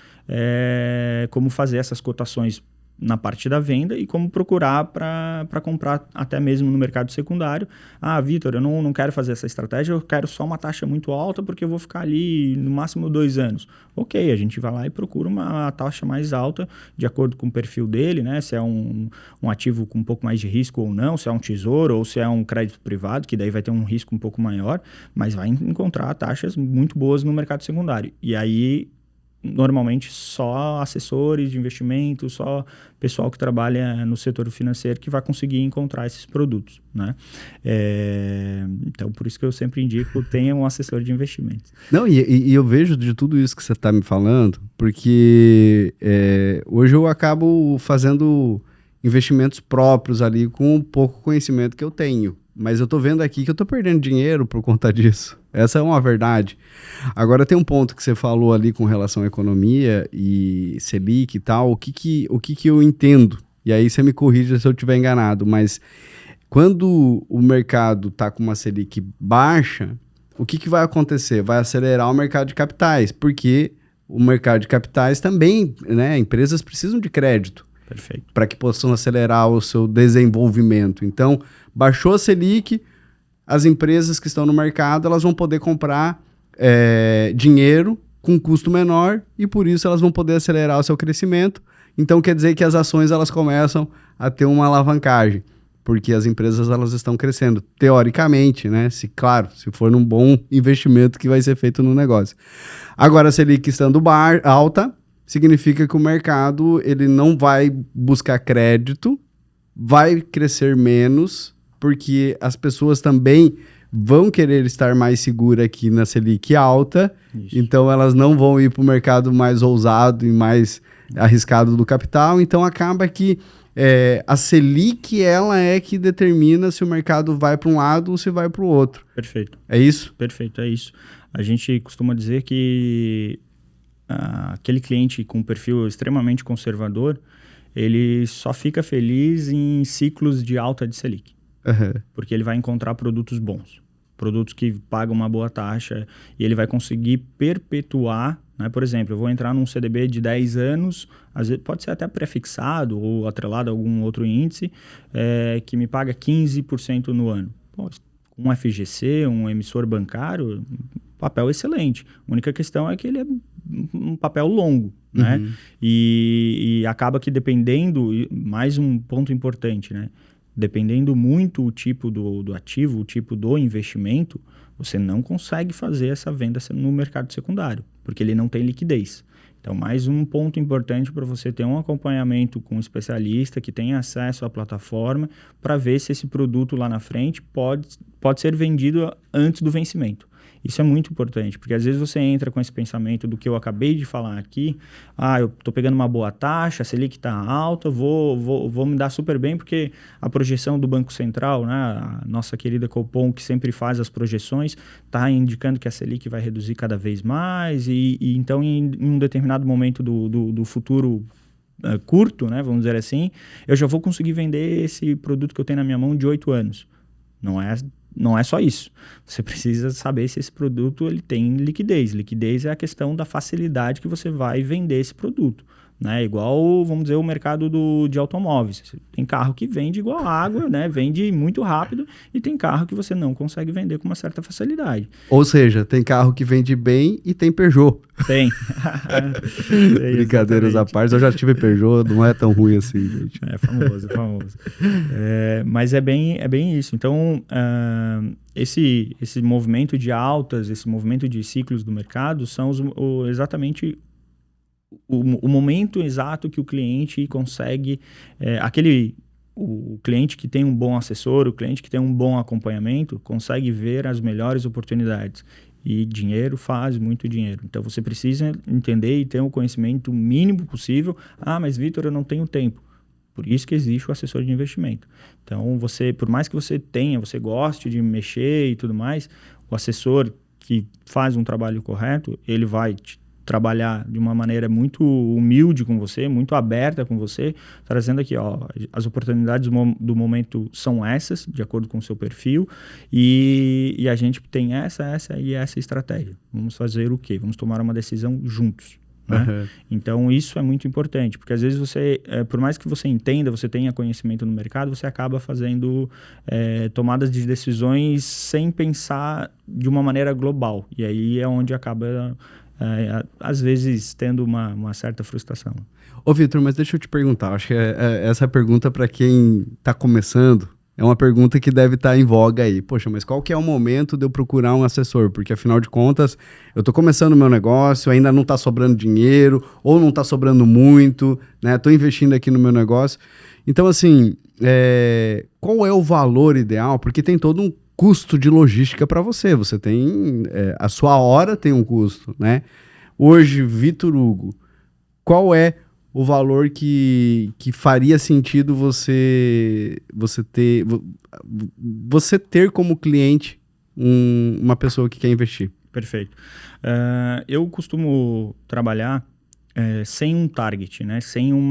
como fazer essas cotações na parte da venda e como procurar para comprar até mesmo no mercado secundário. Vitor, eu não quero fazer essa estratégia, eu quero só uma taxa muito alta porque eu vou ficar ali no máximo 2 anos. Ok, a gente vai lá e procura uma taxa mais alta de acordo com o perfil dele, né? Se é um ativo com um pouco mais de risco ou não, se é um tesouro ou se é um crédito privado, que daí vai ter um risco um pouco maior, mas vai encontrar taxas muito boas no mercado secundário. E aí, normalmente só assessores de investimento, só pessoal que trabalha no setor financeiro que vai conseguir encontrar esses produtos, né? Então, por isso que eu sempre indico, tenha um assessor de investimentos. Não, e eu vejo de tudo isso que você está me falando, porque hoje eu acabo fazendo investimentos próprios ali com o pouco conhecimento que eu tenho. Mas eu tô vendo aqui que eu tô perdendo dinheiro por conta disso. Essa é uma verdade. Agora tem um ponto que você falou ali com relação à economia e Selic e tal. O que eu entendo? E aí você me corrija se eu estiver enganado. Mas quando o mercado tá com uma Selic baixa, o que vai acontecer? Vai acelerar o mercado de capitais. Porque o mercado de capitais também, né? Empresas precisam de crédito. Perfeito. Para que possam acelerar o seu desenvolvimento. Então, baixou a Selic, as empresas que estão no mercado, elas vão poder comprar dinheiro com custo menor e por isso elas vão poder acelerar o seu crescimento. Então, quer dizer que as ações elas começam a ter uma alavancagem, porque as empresas elas estão crescendo, teoricamente, né? Se for num bom investimento que vai ser feito no negócio. Agora, a Selic estando alta, significa que o mercado ele não vai buscar crédito, vai crescer menos, porque as pessoas também vão querer estar mais seguras aqui na Selic alta, então elas não vão ir para o mercado mais ousado e mais arriscado do capital, então acaba que a Selic ela é que determina se o mercado vai para um lado ou se vai para o outro. Perfeito. É isso? Perfeito, é isso. A gente costuma dizer que aquele cliente com perfil extremamente conservador, ele só fica feliz em ciclos de alta de Selic. Porque ele vai encontrar produtos bons, produtos que pagam uma boa taxa e ele vai conseguir perpetuar, né? Por exemplo, eu vou entrar num CDB de 10 anos, às vezes pode ser até prefixado ou atrelado a algum outro índice, que me paga 15% no ano. Pô, um FGC, um emissor bancário, papel excelente. A única questão é que ele é um papel longo, né? E acaba que dependendo, mais um ponto importante, né? Dependendo muito o tipo do ativo, o tipo do investimento, você não consegue fazer essa venda no mercado secundário, porque ele não tem liquidez. Então, mais um ponto importante para você ter um acompanhamento com um especialista que tenha acesso à plataforma para ver se esse produto lá na frente pode ser vendido antes do vencimento. Isso é muito importante, porque às vezes você entra com esse pensamento do que eu acabei de falar aqui, eu estou pegando uma boa taxa, a Selic está alta, vou me dar super bem, porque a projeção do Banco Central, né, a nossa querida Copom, que sempre faz as projeções, está indicando que a Selic vai reduzir cada vez mais, e então em um determinado momento do futuro curto, né, vamos dizer assim, eu já vou conseguir vender esse produto que eu tenho na minha mão de 8 anos. Não é só isso. Você precisa saber se esse produto ele tem liquidez. Liquidez é a questão da facilidade que você vai vender esse produto. Né? Igual, vamos dizer, o mercado de automóveis. Tem carro que vende igual água, né? Vende muito rápido, e tem carro que você não consegue vender com uma certa facilidade. Ou seja, tem carro que vende bem e tem Peugeot. Tem. Brincadeiras à parte, eu já tive Peugeot, não é tão ruim assim, gente. É famoso. Mas é bem isso. Então, esse movimento de altas, esse movimento de ciclos do mercado são exatamente o momento exato que o cliente consegue, o cliente que tem um bom assessor, o cliente que tem um bom acompanhamento, consegue ver as melhores oportunidades. E dinheiro faz muito dinheiro. Então, você precisa entender e ter um conhecimento mínimo possível. Mas Vitor, eu não tenho tempo. Por isso que existe o assessor de investimento. Então, por mais que você goste de mexer e tudo mais, o assessor que faz um trabalho correto, ele vai te trabalhar de uma maneira muito humilde com você, muito aberta com você, trazendo aqui, as oportunidades do momento são essas, de acordo com o seu perfil, e a gente tem essa e essa estratégia. Vamos fazer o quê? Vamos tomar uma decisão juntos. Né? Então, isso é muito importante, porque às vezes você, por mais que você entenda, você tenha conhecimento no mercado, você acaba fazendo tomadas de decisões sem pensar de uma maneira global, e aí é onde acaba às vezes tendo uma certa frustração. Ô Vitor, mas deixa eu te perguntar, acho que essa pergunta para quem está começando é uma pergunta que deve estar em voga aí. Poxa, mas qual que é o momento de eu procurar um assessor? Porque afinal de contas, eu estou começando o meu negócio, ainda não está sobrando dinheiro, ou não está sobrando muito, né? Estou investindo aqui no meu negócio. Então, assim, qual é o valor ideal? Porque tem todo um custo de logística para você. Você tem... a sua hora tem um custo, né? Hoje, Vitor Hugo, qual é o valor que faria sentido você ter como cliente uma pessoa que quer investir? Perfeito. Eu costumo trabalhar sem um target, né? Sem um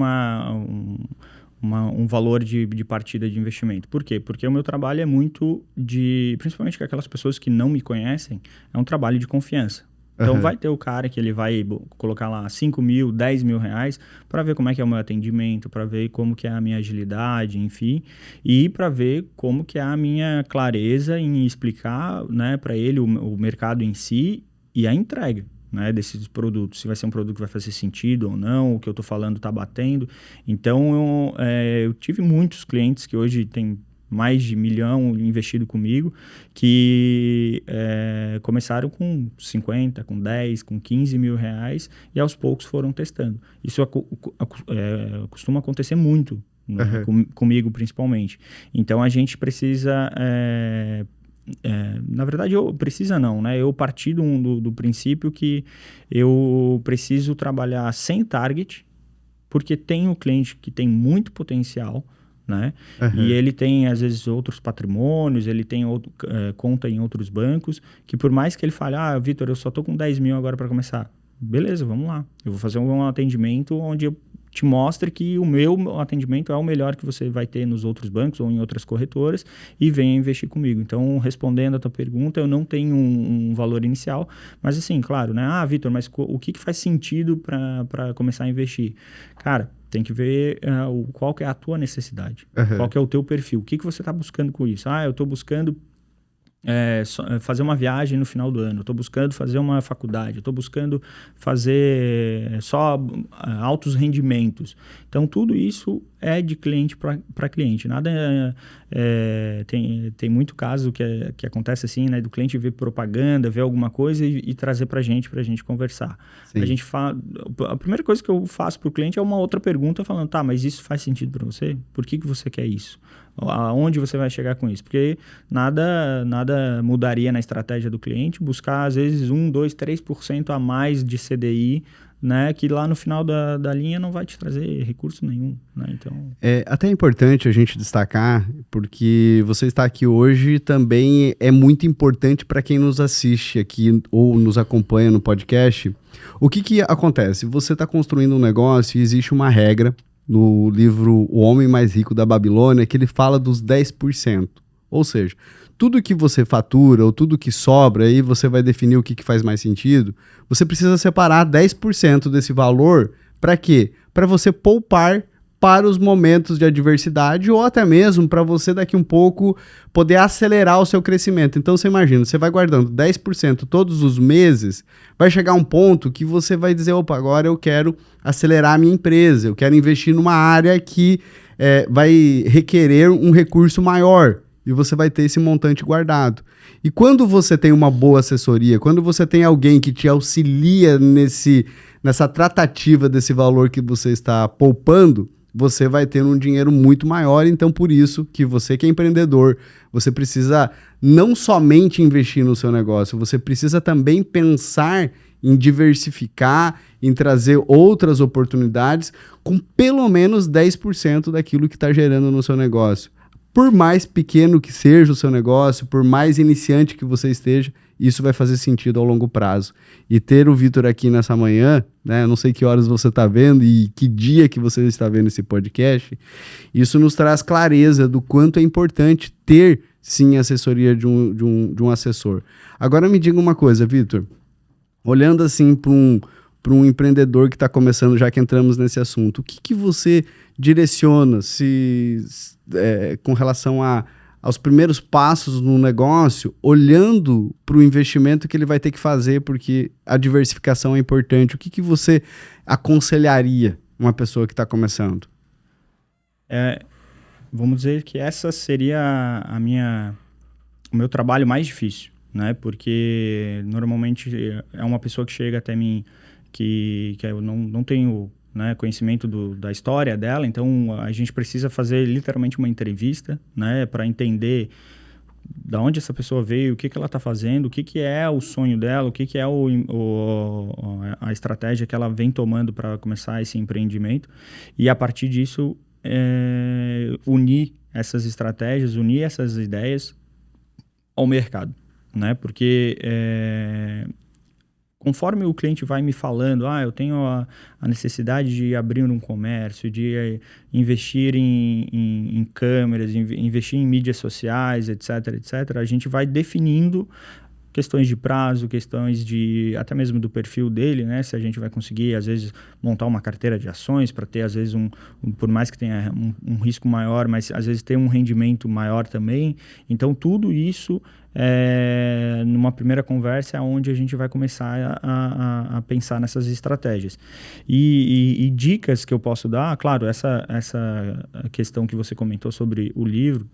valor de partida de investimento. Por quê? Porque o meu trabalho é muito principalmente com aquelas pessoas que não me conhecem, é um trabalho de confiança. Então, vai ter o cara que ele vai colocar lá 5 mil, 10 mil reais para ver como é que é o meu atendimento, para ver como que é a minha agilidade, enfim, e para ver como que é a minha clareza em explicar, né, para ele o mercado em si e a entrega, né, desses produtos. Se vai ser um produto que vai fazer sentido ou não, o que eu estou falando está batendo. Então, eu tive muitos clientes que hoje têm mais de 1 milhão investido comigo, que começaram com 50, com 10, com 15 mil reais e aos poucos foram testando. Isso costuma acontecer muito, né, comigo principalmente. Então a gente precisa... na verdade, eu parti do princípio que eu preciso trabalhar sem target, porque tem um cliente que tem muito potencial, né? Uhum. E ele tem, às vezes, outros patrimônios, ele tem conta em outros bancos, que por mais que ele fale, Vitor, eu só tô com 10 mil agora para começar. Beleza, vamos lá. Eu vou fazer um atendimento onde eu te mostre que o meu atendimento é o melhor que você vai ter nos outros bancos ou em outras corretoras e venha investir comigo. Então, respondendo a tua pergunta, eu não tenho um valor inicial, mas assim, claro, né? Vitor, mas o que faz sentido para começar a investir? Cara, tem que ver qual que é a tua necessidade, qual que é o teu perfil, o que você está buscando com isso? Eu estou buscando fazer uma viagem no final do ano, eu estou buscando fazer uma faculdade, eu estou buscando fazer só altos rendimentos. Então, tudo isso é de cliente para cliente. Nada tem muito caso que acontece assim, né? Do cliente ver propaganda, ver alguma coisa e trazer para a gente conversar. Sim. A primeira coisa que eu faço para o cliente é uma outra pergunta falando, mas isso faz sentido para você? Por que você quer isso? Aonde você vai chegar com isso? Porque nada mudaria na estratégia do cliente buscar, às vezes, 1, 2, 3% a mais de CDI, né, que lá no final da linha não vai te trazer recurso nenhum, né? Então... É até importante a gente destacar, porque você está aqui hoje também é muito importante para quem nos assiste aqui ou nos acompanha no podcast. O que acontece? Você está construindo um negócio e existe uma regra no livro O Homem Mais Rico da Babilônia que ele fala dos 10%. Ou seja, tudo que você fatura ou tudo que sobra, aí você vai definir o que faz mais sentido, você precisa separar 10% desse valor para quê? Para você poupar para os momentos de adversidade ou até mesmo para você daqui um pouco poder acelerar o seu crescimento. Então você imagina, você vai guardando 10% todos os meses, vai chegar um ponto que você vai dizer, opa, agora eu quero acelerar a minha empresa, eu quero investir numa área que vai requerer um recurso maior. E você vai ter esse montante guardado. E quando você tem uma boa assessoria, quando você tem alguém que te auxilia nessa tratativa desse valor que você está poupando, você vai ter um dinheiro muito maior. Então, por isso que você que é empreendedor, você precisa não somente investir no seu negócio, você precisa também pensar em diversificar, em trazer outras oportunidades com pelo menos 10% daquilo que está gerando no seu negócio. Por mais pequeno que seja o seu negócio, por mais iniciante que você esteja, isso vai fazer sentido ao longo prazo. E ter o Vitor aqui nessa manhã, né, não sei que horas você está vendo e que dia que você está vendo esse podcast, isso nos traz clareza do quanto é importante ter, sim, a assessoria de um assessor. Agora me diga uma coisa, Vitor, olhando assim para um empreendedor que está começando, já que entramos nesse assunto, o que você direciona com relação aos primeiros passos no negócio, olhando para o investimento que ele vai ter que fazer, porque a diversificação é importante? O que você aconselharia uma pessoa que está começando? Vamos dizer que essa seria o meu trabalho mais difícil, né? Porque normalmente é uma pessoa que chega até mim que eu não tenho, né, conhecimento da história dela, então a gente precisa fazer literalmente uma entrevista, né, para entender da onde essa pessoa veio, o que ela está fazendo, o que é o sonho dela, o que é a estratégia que ela vem tomando para começar esse empreendimento, e a partir disso unir essas estratégias, unir essas ideias ao mercado, né, porque conforme o cliente vai me falando, eu tenho a necessidade de abrir um comércio, de investir em câmeras, investir em mídias sociais, etc., a gente vai definindo questões de prazo, questões até mesmo do perfil dele, né? Se a gente vai conseguir, às vezes, montar uma carteira de ações para ter, às vezes, por mais que tenha um risco maior, mas às vezes ter um rendimento maior também. Então, tudo isso numa primeira conversa é onde a gente vai começar a pensar nessas estratégias. E dicas que eu posso dar, claro, essa questão que você comentou sobre o livro,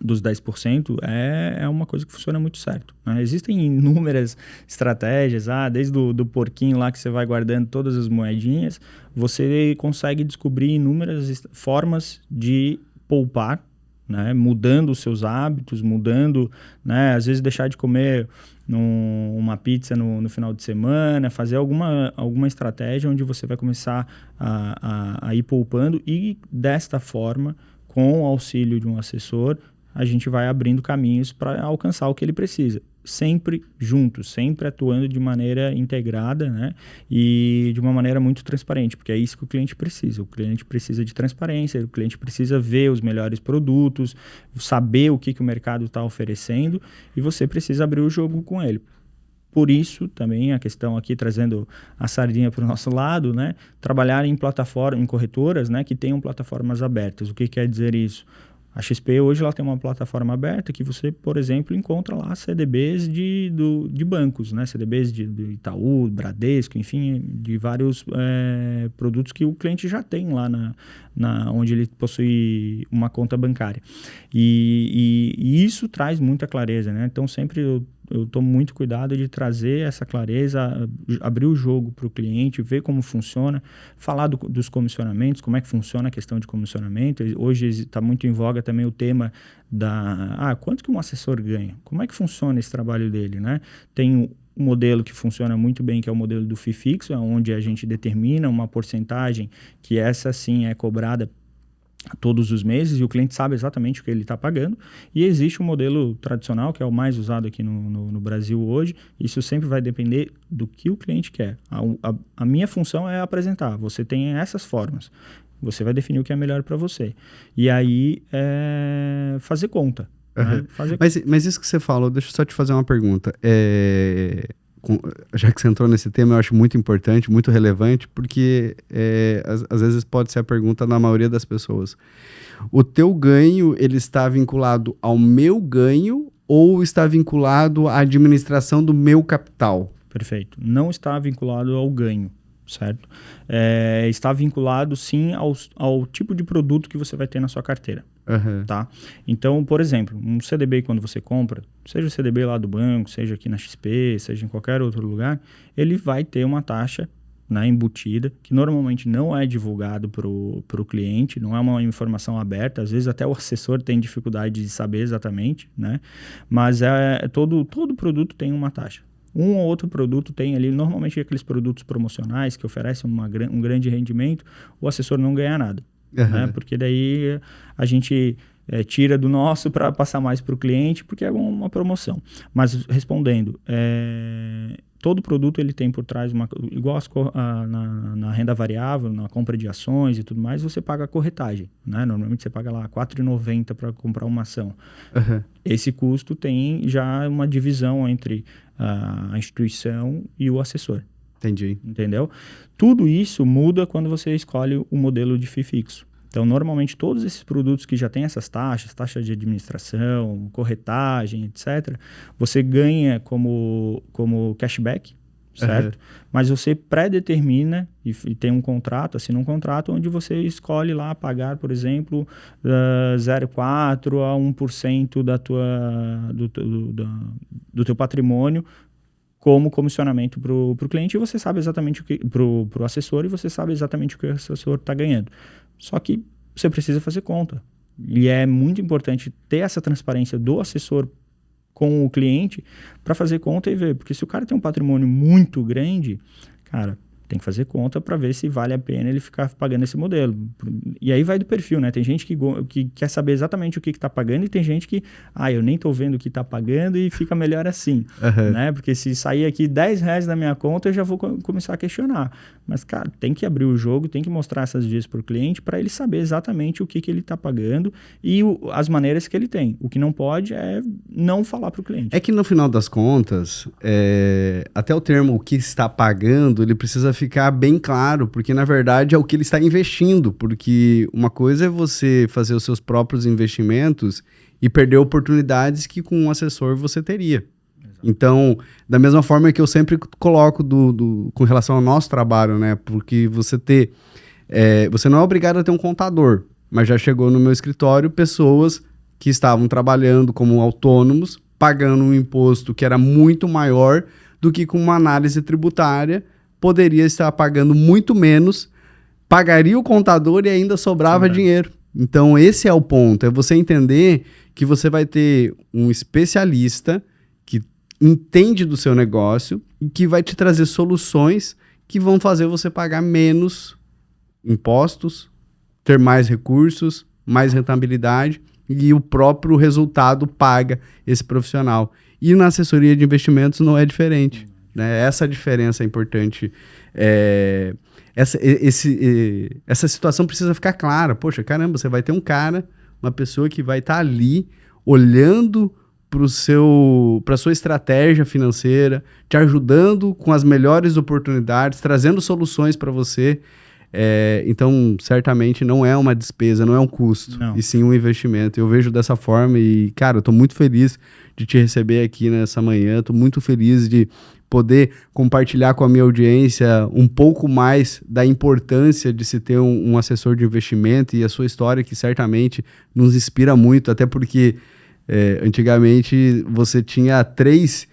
dos 10%, é uma coisa que funciona muito certo, né? Existem inúmeras estratégias, desde do porquinho lá que você vai guardando todas as moedinhas, você consegue descobrir inúmeras formas de poupar, né? Mudando os seus hábitos, mudando, né? Às vezes deixar de comer uma pizza no final de semana, fazer alguma estratégia onde você vai começar a ir poupando e desta forma com o auxílio de um assessor, a gente vai abrindo caminhos para alcançar o que ele precisa. Sempre juntos, sempre atuando de maneira integrada, né? E de uma maneira muito transparente, porque é isso que o cliente precisa. O cliente precisa de transparência, o cliente precisa ver os melhores produtos, saber o que o mercado está oferecendo, e você precisa abrir o jogo com ele. Por isso, também, a questão aqui, trazendo a sardinha para o nosso lado, né? Trabalhar em plataformas, em corretoras, né? Que tenham plataformas abertas. O que quer dizer isso? A XP hoje ela tem uma plataforma aberta que você, por exemplo, encontra lá CDBs de bancos, né? CDBs de Itaú, Bradesco, enfim, de vários produtos que o cliente já tem lá onde ele possui uma conta bancária. E isso traz muita clareza, né? Então, sempre eu tomo muito cuidado de trazer essa clareza, abrir o jogo para o cliente, ver como funciona, falar dos comissionamentos, como é que funciona a questão de comissionamento. Hoje está muito em voga também o tema quanto que um assessor ganha? Como é que funciona esse trabalho dele, né? Tem um modelo que funciona muito bem, que é o modelo do FII fixo, onde a gente determina uma porcentagem que essa sim é cobrada todos os meses e o cliente sabe exatamente o que ele está pagando. E existe um modelo tradicional, que é o mais usado aqui no Brasil hoje. Isso sempre vai depender do que o cliente quer. A minha função é apresentar. Você tem essas formas. Você vai definir o que é melhor para você. E aí, fazer conta. Né? Mas isso que você falou, deixa eu só te fazer uma pergunta. Já que você entrou nesse tema, eu acho muito importante, muito relevante, porque às vezes pode ser a pergunta da maioria das pessoas. O teu ganho, ele está vinculado ao meu ganho ou está vinculado à administração do meu capital? Perfeito. Não está vinculado ao ganho, certo? Está vinculado, sim, ao tipo de produto que você vai ter na sua carteira. Uhum. Tá? Então, por exemplo, um CDB quando você compra, seja o CDB lá do banco, seja aqui na XP, seja em qualquer outro lugar, ele vai ter uma taxa, né, embutida, que normalmente não é divulgado para o cliente, não é uma informação aberta, às vezes até o assessor tem dificuldade de saber exatamente, né? Mas todo produto tem uma taxa. Um ou outro produto tem ali, normalmente aqueles produtos promocionais que oferecem um grande rendimento, o assessor não ganha nada. Uhum. Né? Porque daí a gente tira do nosso para passar mais para o cliente, porque é uma promoção. Mas respondendo, todo produto ele tem por trás, igual na renda variável, na compra de ações e tudo mais, você paga a corretagem. Né? Normalmente você paga lá R$ 4,90 para comprar uma ação. Uhum. Esse custo tem já uma divisão entre a instituição e o assessor. Entendi. Entendeu? Tudo isso muda quando você escolhe o modelo de FII fixo. Então, normalmente, todos esses produtos que já têm essas taxas, taxa de administração, corretagem, etc., você ganha como cashback, certo? Uhum. Mas você pré-determina e tem um contrato, assina um contrato, onde você escolhe lá pagar, por exemplo, 0,4% a 1% do teu patrimônio como comissionamento para o cliente, e você sabe exatamente o que para o assessor, e você sabe exatamente o que o assessor está ganhando. Só que você precisa fazer conta. E é muito importante ter essa transparência do assessor com o cliente para fazer conta e ver. Porque se o cara tem um patrimônio muito grande, cara, tem que fazer conta para ver se vale a pena ele ficar pagando esse modelo. E aí vai do perfil, né? Tem gente que quer saber exatamente o que está pagando, e tem gente que, eu nem estou vendo o que está pagando e fica melhor assim. Uhum. Né? Porque se sair aqui R$10 da minha conta, eu já vou começar a questionar. Mas, cara, tem que abrir o jogo, tem que mostrar essas vias para o cliente para ele saber exatamente o que ele está pagando e as maneiras que ele tem. O que não pode é não falar para o cliente. É que no final das contas, até o termo o que está pagando, ele precisa ficar bem claro, porque na verdade é o que ele está investindo, porque uma coisa é você fazer os seus próprios investimentos e perder oportunidades que com um assessor você teria. Exato. Então, da mesma forma que eu sempre coloco com relação ao nosso trabalho, né? Porque você não é obrigado a ter um contador, mas já chegou no meu escritório pessoas que estavam trabalhando como autônomos, pagando um imposto que era muito maior do que com uma análise tributária poderia estar pagando muito menos, pagaria o contador e ainda sobrava dinheiro. Então, esse é o ponto, é você entender que você vai ter um especialista que entende do seu negócio e que vai te trazer soluções que vão fazer você pagar menos impostos, ter mais recursos, mais rentabilidade e o próprio resultado paga esse profissional. E na assessoria de investimentos não é diferente, né? Essa diferença é importante. Essa situação precisa ficar clara. Poxa, caramba, você vai ter um cara, uma pessoa que vai estar ali olhando para a sua estratégia financeira, te ajudando com as melhores oportunidades, trazendo soluções para você. Então, certamente não é uma despesa, não é um custo, e sim um investimento. Eu vejo dessa forma e, cara, eu estou muito feliz de te receber aqui nessa manhã, estou muito feliz de poder compartilhar com a minha audiência um pouco mais da importância de se ter um assessor de investimento e a sua história, que certamente nos inspira muito, até porque antigamente você tinha 3,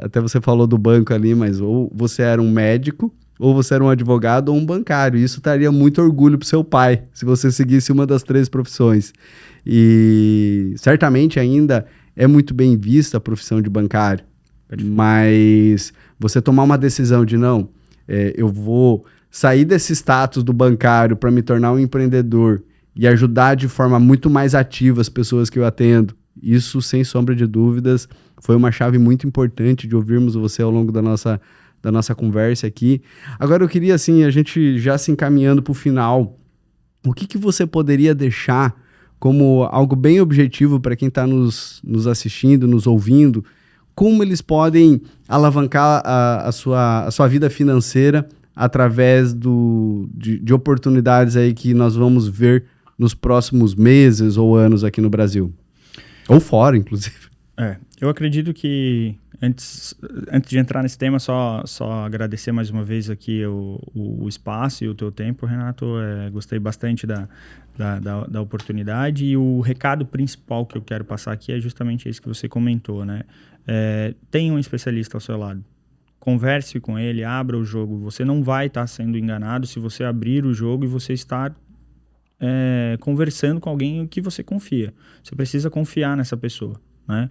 até você falou do banco ali, mas ou você era um médico, ou você era um advogado ou um bancário. Isso traria muito orgulho para o seu pai, se você seguisse uma das 3 profissões. E certamente ainda é muito bem vista a profissão de bancário, mas você tomar uma decisão de não, eu vou sair desse status do bancário para me tornar um empreendedor e ajudar de forma muito mais ativa as pessoas que eu atendo. Isso, sem sombra de dúvidas, foi uma chave muito importante de ouvirmos você ao longo da nossa conversa aqui. Agora eu queria, assim, a gente já se encaminhando para o final, o que você poderia deixar como algo bem objetivo para quem está nos assistindo, nos ouvindo, como eles podem alavancar a sua vida financeira através de oportunidades aí que nós vamos ver nos próximos meses ou anos aqui no Brasil? Ou fora, inclusive. Eu acredito que, antes de entrar nesse tema, só agradecer mais uma vez aqui o espaço e o teu tempo, Renato. Gostei bastante da oportunidade, e o recado principal que eu quero passar aqui é justamente isso que você comentou, né? Tenha um especialista ao seu lado. Converse com ele, abra o jogo. Você não vai estar sendo enganado se você abrir o jogo e você estar conversando com alguém que você confia. Você precisa confiar nessa pessoa, né?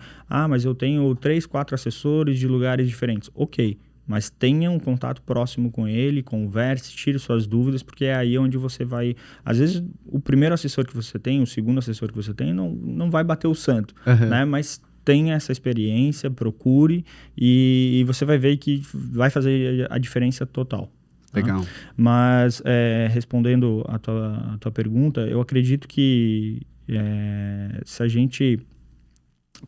Mas eu tenho 3, 4 assessores de lugares diferentes. Ok, mas tenha um contato próximo com ele, converse, tire suas dúvidas, porque é aí onde você vai... Às vezes, o primeiro assessor que você tem, o segundo assessor que você tem, não vai bater o santo, né? Mas tenha essa experiência, procure, e você vai ver que vai fazer a diferença total. Legal. Mas, respondendo a tua pergunta, eu acredito que se a gente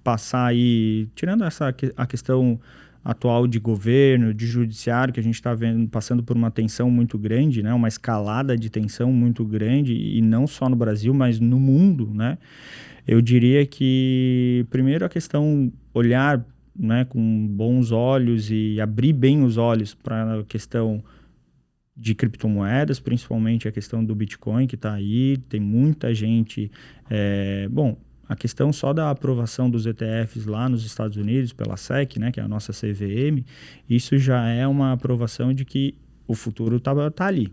passar aí, tirando a questão atual de governo, de judiciário, que a gente está passando por uma tensão muito grande, né? Uma escalada de tensão muito grande, e não só no Brasil, mas no mundo, né? Eu diria que, primeiro, a questão olhar, né, com bons olhos e abrir bem os olhos para a questão de criptomoedas, principalmente a questão do Bitcoin, que está aí, tem muita gente... a questão só da aprovação dos ETFs lá nos Estados Unidos pela SEC, né, que é a nossa CVM, isso já é uma aprovação de que o futuro tá ali.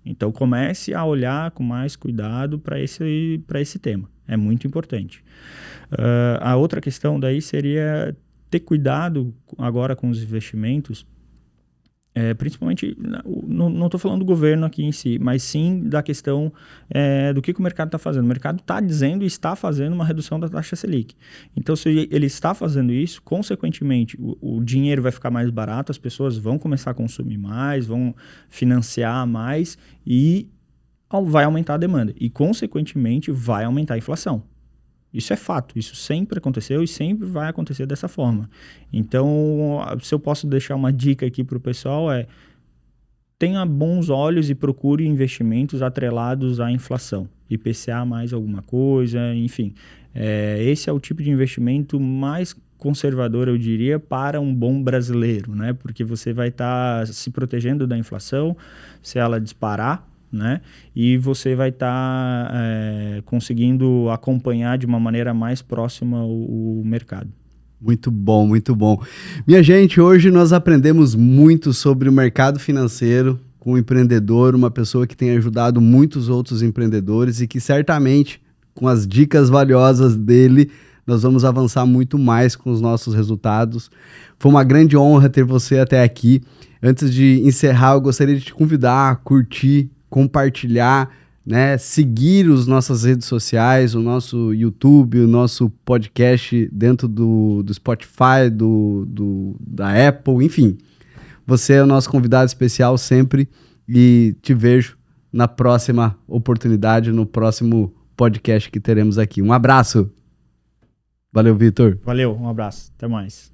Então comece a olhar com mais cuidado para esse tema. É muito importante. A outra questão daí seria ter cuidado agora com os investimentos, principalmente, não estou falando do governo aqui em si, mas sim da questão do que o mercado está fazendo. O mercado está dizendo e está fazendo uma redução da taxa Selic. Então, se ele está fazendo isso, consequentemente, o dinheiro vai ficar mais barato, as pessoas vão começar a consumir mais, vão financiar mais e vai aumentar a demanda. E, consequentemente, vai aumentar a inflação. Isso é fato, isso sempre aconteceu e sempre vai acontecer dessa forma. Então, se eu posso deixar uma dica aqui para o pessoal, tenha bons olhos e procure investimentos atrelados à inflação. IPCA mais alguma coisa, enfim. Esse é o tipo de investimento mais conservador, eu diria, para um bom brasileiro, né? Porque você vai estar se protegendo da inflação se ela disparar, né? E você vai estar conseguindo acompanhar de uma maneira mais próxima o mercado. Muito bom, muito bom. Minha gente, hoje nós aprendemos muito sobre o mercado financeiro com um empreendedor, uma pessoa que tem ajudado muitos outros empreendedores e que certamente, com as dicas valiosas dele, nós vamos avançar muito mais com os nossos resultados. Foi uma grande honra ter você até aqui. Antes de encerrar, eu gostaria de te convidar a curtir, compartilhar né, seguir as nossas redes sociais, o nosso YouTube, o nosso podcast dentro do Spotify, da Apple, enfim. Você é o nosso convidado especial sempre e te vejo na próxima oportunidade, no próximo podcast que teremos aqui. Um abraço. Valeu, Vitor. Valeu, um abraço. Até mais.